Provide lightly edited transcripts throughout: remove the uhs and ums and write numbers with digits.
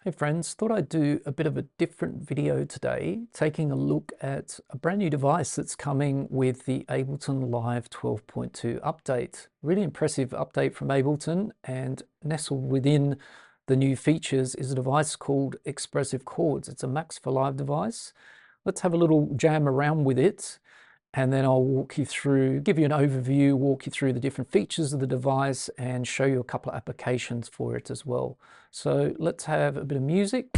Hey friends, thought I'd do a bit of a different video today, taking a look at a brand new device that's coming with the Ableton Live 12.2 update. Really impressive update from Ableton, and nestled within the new features is a device called Expressive Chords. It's a Max for Live device. Let's have a little jam around with it, and then I'll walk you through, give you an overview, walk you through the different features of the device and show you a couple of applications for it as well. So let's have a bit of music.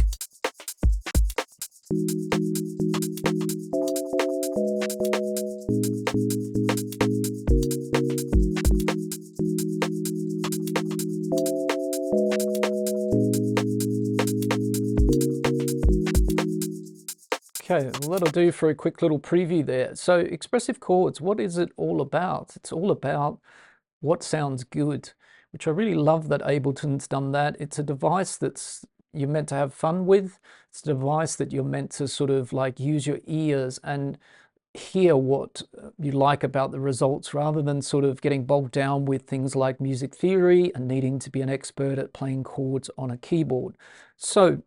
Okay, well, that'll do for a quick little preview there. So Expressive Chords, what is it all about? It's all about what sounds good, which I really love that Ableton's done that. It's a device that's you're meant to have fun with. It's a device that you're meant to sort of like use your ears and hear what you like about the results, rather than sort of getting bogged down with things like music theory and needing to be an expert at playing chords on a keyboard. So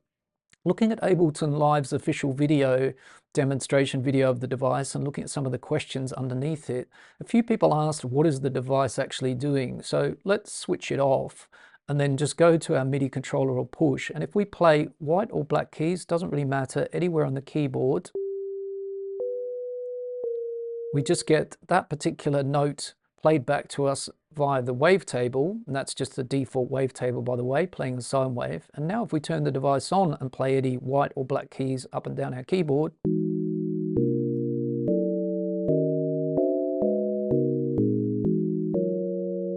looking at Ableton Live's official video, demonstration video of the device, and looking at some of the questions underneath it, a few people asked, what is the device actually doing? So let's switch it off and then just go to our MIDI controller or push. And if we play white or black keys, doesn't really matter, anywhere on the keyboard, we just get that particular note played back to us via the wavetable, and that's just the default wavetable, by the way, playing the sine wave. And now if we turn the device on and play any white or black keys up and down our keyboard,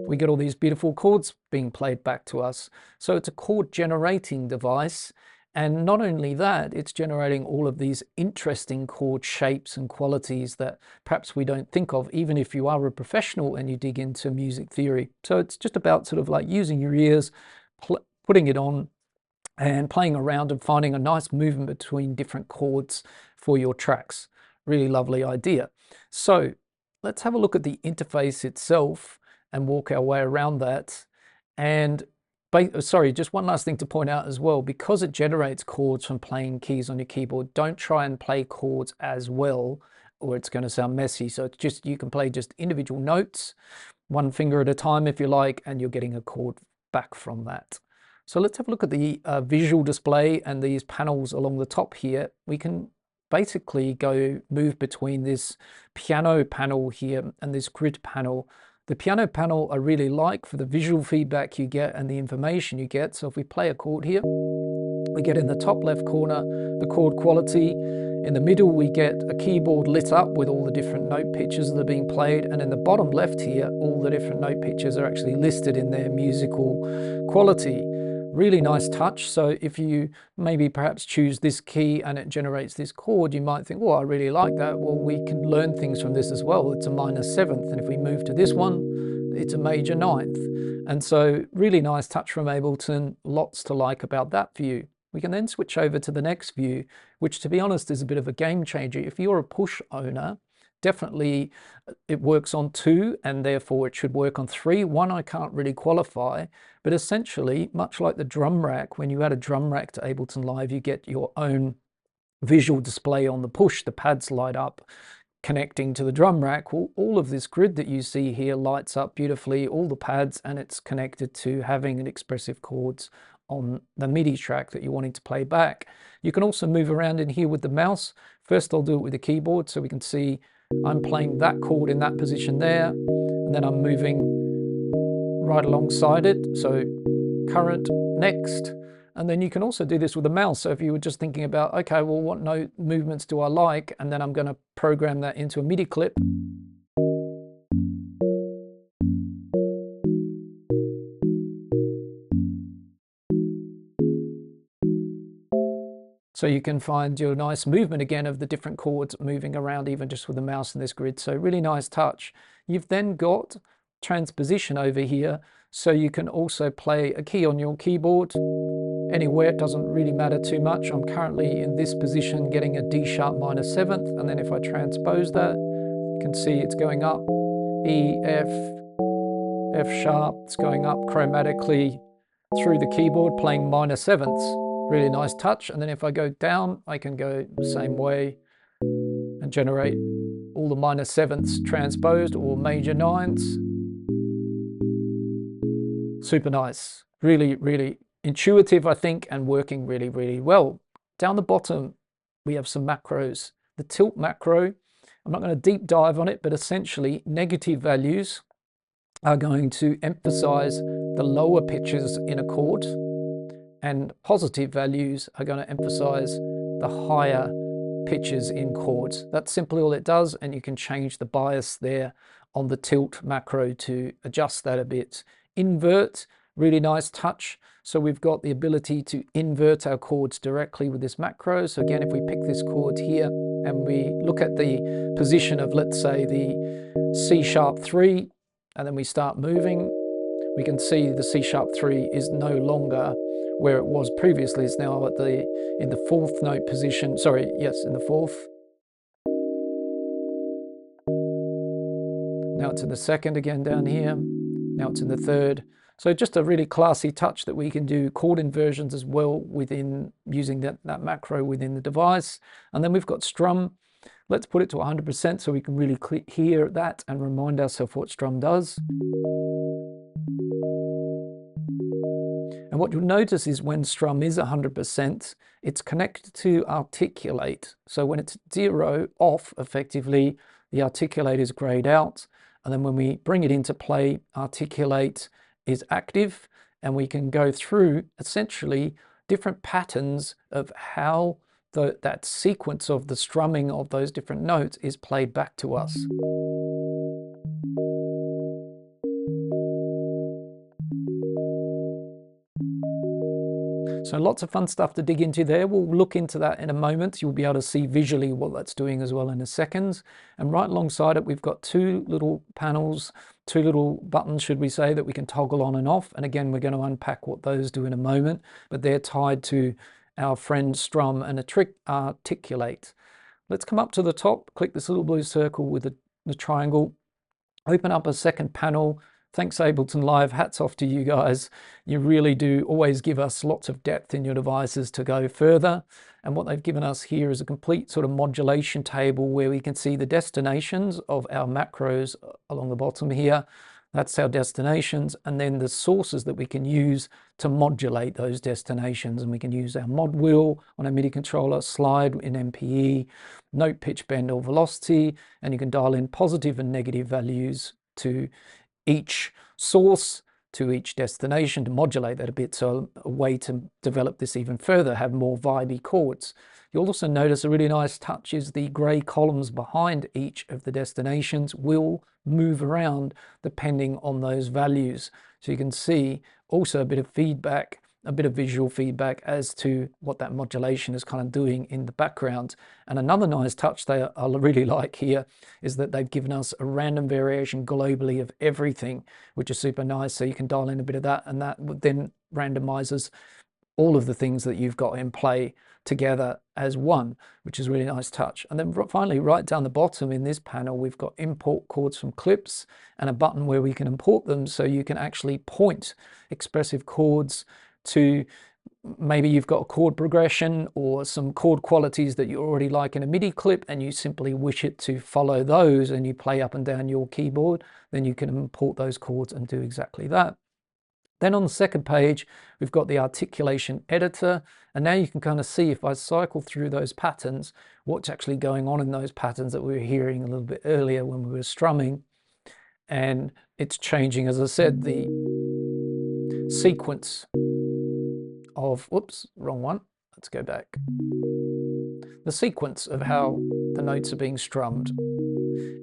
we get all these beautiful chords being played back to us. So it's a chord generating device. And not only that, it's generating all of these interesting chord shapes and qualities that perhaps we don't think of, even if you are a professional and you dig into music theory. So it's just about sort of like using your ears, putting it on and playing around and finding a nice movement between different chords for your tracks. Really lovely idea. So let's have a look at the interface itself and walk our way around that. And sorry, just one last thing to point out as well, because it generates chords from playing keys on your keyboard, don't try and play chords as well, or it's going to sound messy. So it's just, you can play just individual notes, one finger at a time if you like, and you're getting a chord back from that. So let's have a look at the visual display and these panels along the top here. We can basically move between this piano panel here and this grid panel. The piano panel I really like for the visual feedback you get and the information you get. So if we play a chord here, we get in the top left corner the chord quality. In the middle we get a keyboard lit up with all the different note pitches that are being played, and in the bottom left here all the different note pitches are actually listed in their musical quality. Really nice touch. So if you maybe perhaps choose this key and it generates this chord, you might think, well, I really like that. Well, we can learn things from this as well. It's a minor seventh, and if we move to this one, it's a major ninth. And so really nice touch from Ableton, lots to like about that view. We can then switch over to the next view, which to be honest is a bit of a game changer. If you're a push owner, definitely it works on 2, and therefore it should work on 3. 1 I can't really qualify, but essentially, much like the drum rack, when you add a drum rack to Ableton Live, you get your own visual display on the push. The pads light up connecting to the drum rack. Well, all of this grid that you see here lights up beautifully, all the pads, and it's connected to having an Expressive Chords on the MIDI track that you're wanting to play back. You can also move around in here with the mouse. First I'll do it with the keyboard, so we can see I'm playing that chord in that position there, and then I'm moving right alongside it. So current, next, and then you can also do this with the mouse. So if you were just thinking about, okay, well, what note movements do I like? And then I'm going to program that into a MIDI clip. So you can find your nice movement again of the different chords moving around even just with the mouse in this grid. So really nice touch. You've then got transposition over here. So you can also play a key on your keyboard anywhere. It doesn't really matter too much. I'm currently in this position getting a D sharp minor 7th. And then if I transpose that, you can see it's going up, E, F sharp. It's going up chromatically through the keyboard playing minor 7ths. Really nice touch. And then if I go down, I can go the same way and generate all the minor sevenths transposed or major nines. Super nice. Really, really intuitive, I think, and working really, really well. Down the bottom, we have some macros. The tilt macro, I'm not going to deep dive on it, but essentially negative values are going to emphasize the lower pitches in a chord, and positive values are going to emphasize the higher pitches in chords. That's simply all it does, and you can change the bias there on the tilt macro to adjust that a bit. Invert, really nice touch. So we've got the ability to invert our chords directly with this macro. So again, if we pick this chord here and we look at the position of, let's say, the C#3, and then we start moving, we can see the C#3 is no longer where it was previously. It's now at in the fourth note position. Sorry, yes, in the fourth. Now it's in the second again down here. Now it's in the third. So just a really classy touch that we can do chord inversions as well within using that macro within the device. And then we've got strum. Let's put it to 100% so we can really hear that and remind ourselves what strum does. And what you'll notice is when strum is 100%, it's connected to articulate. So when it's 0 off, effectively, the articulate is grayed out. And then when we bring it into play, articulate is active, and we can go through essentially different patterns of how that sequence of the strumming of those different notes is played back to us. So lots of fun stuff to dig into there. We'll look into that in a moment. You'll be able to see visually what that's doing as well in a second. And right alongside it, we've got two little panels, two little buttons, should we say, that we can toggle on and off. And again, we're going to unpack what those do in a moment, but they're tied to our friend Strum and Articulate. Let's come up to the top, click this little blue circle with the triangle, open up a second panel. Thanks Ableton Live, hats off to you guys. You really do always give us lots of depth in your devices to go further. And what they've given us here is a complete sort of modulation table where we can see the destinations of our macros along the bottom here. That's our destinations, and then the sources that we can use to modulate those destinations. And we can use our mod wheel on a MIDI controller, slide in MPE, note, pitch, bend, or velocity, and you can dial in positive and negative values to each source, to each destination, to modulate that a bit. So a way to develop this even further, have more vibey chords. You'll also notice a really nice touch is the grey columns behind each of the destinations will move around depending on those values. So you can see also a bit of feedback, a bit of visual feedback as to what that modulation is kind of doing in the background. And another nice touch that I really like here is that they've given us a random variation globally of everything, which is super nice. So you can dial in a bit of that, and that then randomizes all of the things that you've got in play together as one, which is a really nice touch. And then finally, right down the bottom in this panel, we've got import chords from clips and a button where we can import them, so you can actually point expressive chords to, maybe you've got a chord progression or some chord qualities that you already like in a MIDI clip and you simply wish it to follow those, and you play up and down your keyboard, then you can import those chords and do exactly that. Then on the second page, we've got the articulation editor, and now you can kind of see, if I cycle through those patterns, what's actually going on in those patterns that we were hearing a little bit earlier when we were strumming. And it's changing, as I said, the sequence of, whoops, wrong one, let's go back. The sequence of how the notes are being strummed.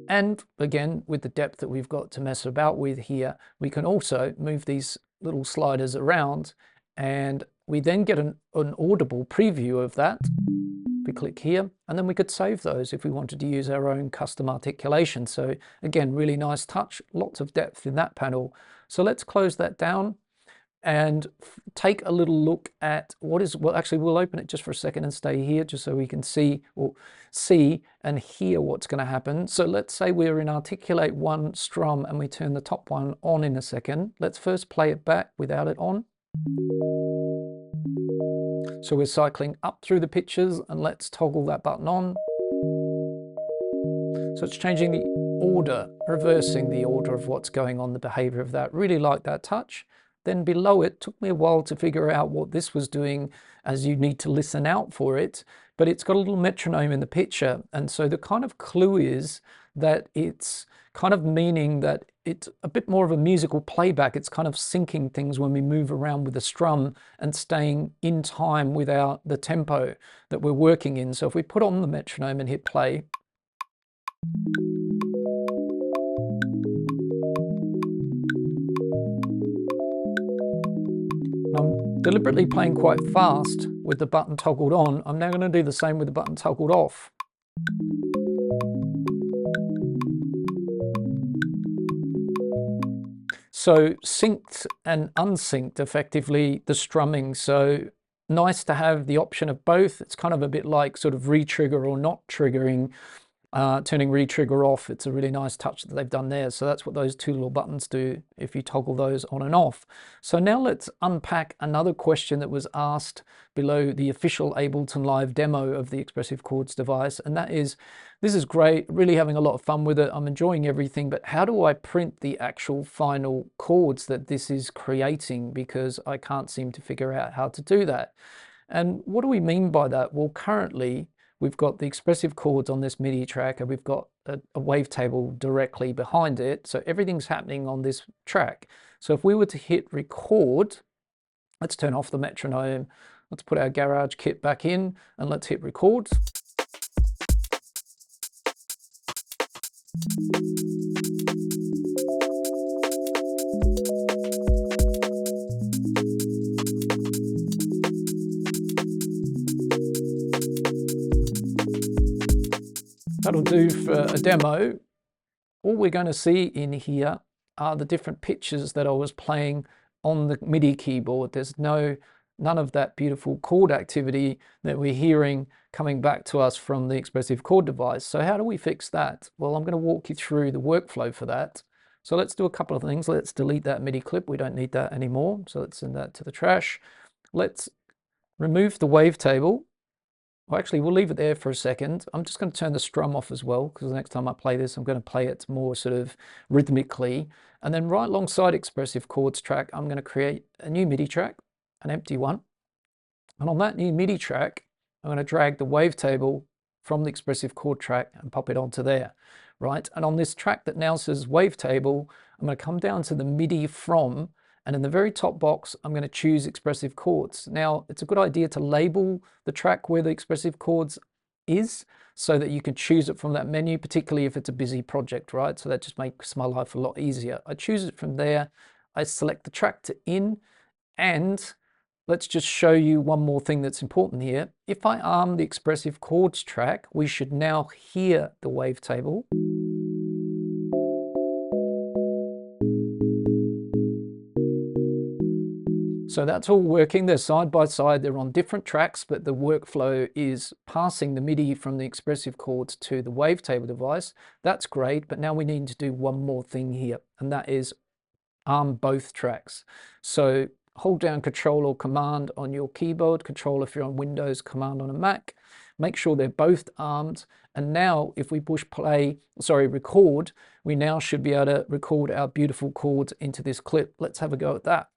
And again, with the depth that we've got to mess about with here, we can also move these little sliders around, and we then get an audible preview of that. We click here, and then we could save those if we wanted to use our own custom articulation. So again, really nice touch, lots of depth in that panel. So let's close that down and take a little look at what is, well, actually we'll open it just for a second and stay here just so we can see and hear what's going to happen. So let's say we're in Articulate 1 Strum and we turn the top one on in a second. Let's first play it back without it on. So we're cycling up through the pitches, and let's toggle that button on. So it's changing the order, reversing the order of what's going on, the behavior of that. Really like that touch. Then below it, took me a while to figure out what this was doing, as you need to listen out for it, but it's got a little metronome in the picture. And so the kind of clue is that it's kind of meaning that it's a bit more of a musical playback. It's kind of syncing things when we move around with the strum and staying in time with the tempo that we're working in. So if we put on the metronome and hit play, I'm deliberately playing quite fast with the button toggled on. I'm now going to do the same with the button toggled off. So synced and unsynced, effectively, the strumming. So nice to have the option of both. It's kind of a bit like sort of re-trigger or not triggering, turning re-trigger off. It's a really nice touch that they've done there. So that's what those two little buttons do if you toggle those on and off. So now let's unpack another question that was asked below the official Ableton Live demo of the Expressive Chords device. And that is, this is great, really having a lot of fun with it. I'm enjoying everything, but how do I print the actual final chords that this is creating? Because I can't seem to figure out how to do that. And what do we mean by that? Well, currently, we've got the Expressive Chords on this MIDI track, and we've got a wavetable directly behind it. So everything's happening on this track. So if we were to hit record, let's turn off the metronome. Let's put our garage kit back in and let's hit record. That'll do for a demo. All we're going to see in here are the different pitches that I was playing on the MIDI keyboard. There's none of that beautiful chord activity that we're hearing coming back to us from the Expressive Chord device. So how do we fix that? Well, I'm going to walk you through the workflow for that. So let's do a couple of things. Let's delete that MIDI clip. We don't need that anymore. So let's send that to the trash. Let's remove the wavetable. Well, actually, we'll leave it there for a second. I'm just going to turn the strum off as well, because the next time I play this, I'm going to play it more sort of rhythmically. And then right alongside Expressive Chords track, I'm going to create a new MIDI track, an empty one. And on that new MIDI track, I'm going to drag the wavetable from the Expressive Chord track and pop it onto there, right? And on this track that now says wavetable, I'm going to come down to the MIDI from, and in the very top box, I'm going to choose Expressive Chords. Now, it's a good idea to label the track where the Expressive Chords is, so that you can choose it from that menu, particularly if it's a busy project, right? So that just makes my life a lot easier. I choose it from there. I select the track to in, and let's just show you one more thing that's important here. If I arm the Expressive Chords track, we should now hear the wavetable. So that's all working. They're side by side. They're on different tracks, but the workflow is passing the MIDI from the Expressive Chords to the wavetable device. That's great, but now we need to do one more thing here, and that is arm both tracks. So hold down Control or Command on your keyboard, Control if you're on Windows, Command on a Mac. Make sure they're both armed. And now if we push record, we now should be able to record our beautiful chords into this clip. Let's have a go at that.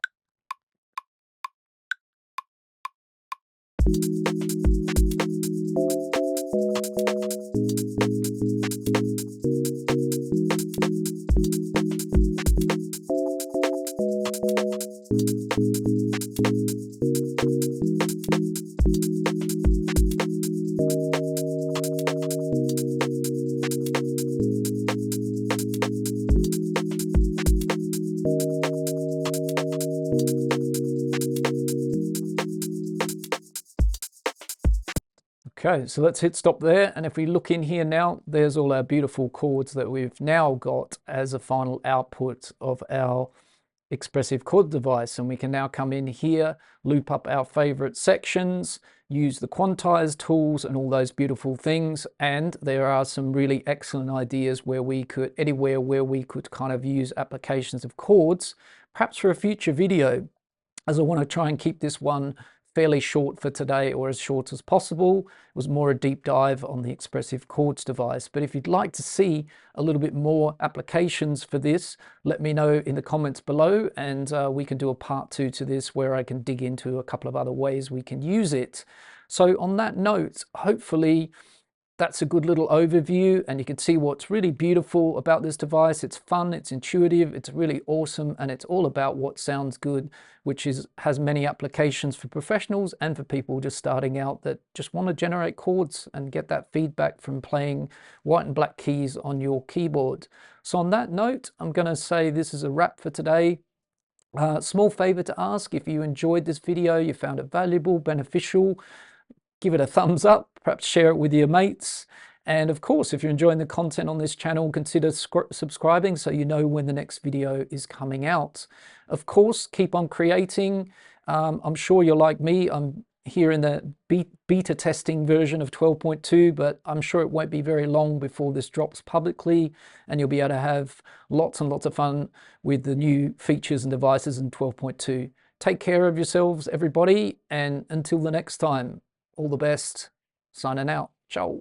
Okay, so let's hit stop there. And if we look in here now, there's all our beautiful chords that we've now got as a final output of our Expressive Chord device. And we can now come in here, loop up our favorite sections, use the quantize tools and all those beautiful things. And there are some really excellent ideas where we could, anywhere where we could kind of use applications of chords, perhaps for a future video, as I want to try and keep this one fairly short for today, or as short as possible. It was more a deep dive on the Expressive Chords device. But if you'd like to see a little bit more applications for this, let me know in the comments below, and we can do a part 2 to this where I can dig into a couple of other ways we can use it. So on that note, hopefully that's a good little overview, and you can see what's really beautiful about this device. It's fun, it's intuitive, it's really awesome, and it's all about what sounds good, which has many applications for professionals and for people just starting out that just want to generate chords and get that feedback from playing white and black keys on your keyboard. So on that note, I'm going to say this is a wrap for today. Small favor to ask: if you enjoyed this video, you found it valuable, beneficial, give it a thumbs up, perhaps share it with your mates. And of course, if you're enjoying the content on this channel, consider subscribing so you know when the next video is coming out. Of course, keep on creating. I'm sure you're like me. I'm here in the beta testing version of 12.2, but I'm sure it won't be very long before this drops publicly, and you'll be able to have lots and lots of fun with the new features and devices in 12.2. Take care of yourselves, everybody, and until the next time, all the best. Signing out. Ciao.